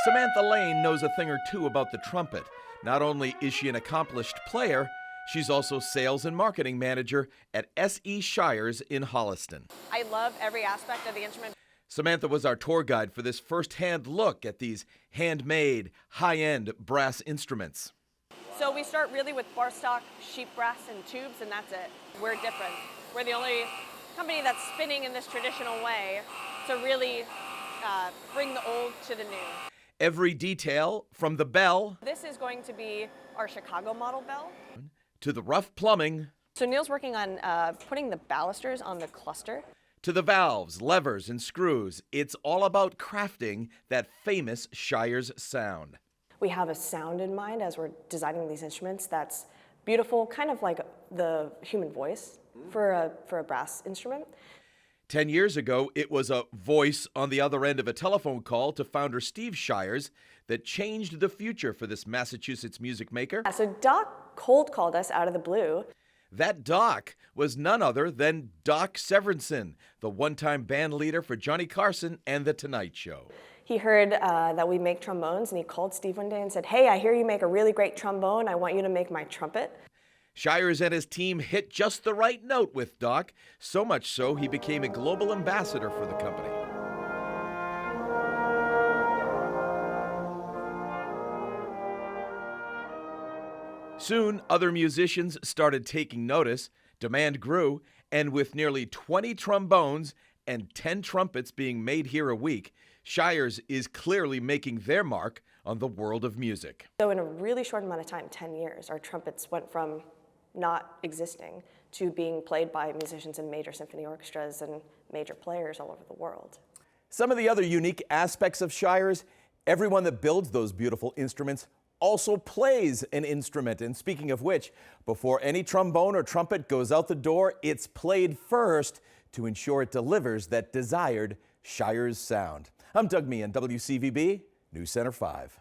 Samantha Lane knows a thing or two about the trumpet. Not only is she an accomplished player, she's also sales and marketing manager at SE Shires in Holliston. I love every aspect of the instrument. Samantha was our tour guide for this first-hand look at these handmade, high-end brass instruments. So we start really with bar stock, sheet brass, and tubes, and that's it. We're different. We're the only company that's spinning in this traditional way to really bring the old to the new. Every detail, from the bell This is going to be our Chicago model bell. to the rough plumbing, So Neil's working on putting the balusters on the cluster. to the valves, levers, and screws. It's all about crafting that famous Shires sound. We have a sound in mind as we're designing these instruments that's beautiful, kind of like the human voice for a brass instrument. 10 years ago, it was a voice on the other end of a telephone call to founder Steve Shires that changed the future for this Massachusetts music maker. So Doc cold called us out of the blue. That Doc was none other than Doc Severinsen, the one-time band leader for Johnny Carson and The Tonight Show. He heard that we make trombones, and he called Steve one day and said, "Hey, I hear you make a really great trombone. I want you to make my trumpet." Shires and his team hit just the right note with Doc, so much so he became a global ambassador for the company. Soon, other musicians started taking notice, demand grew, and with nearly 20 trombones and 10 trumpets being made here a week, Shires is clearly making their mark on the world of music. So in a really short amount of time, 10 years, our trumpets went from not existing to being played by musicians in major symphony orchestras and major players all over the world. Some of the other unique aspects of Shires, everyone that builds those beautiful instruments also plays an instrument. And speaking of which, before any trombone or trumpet goes out the door, it's played first to ensure it delivers that desired Shires sound. I'm Doug Meehan, WCVB News Center 5.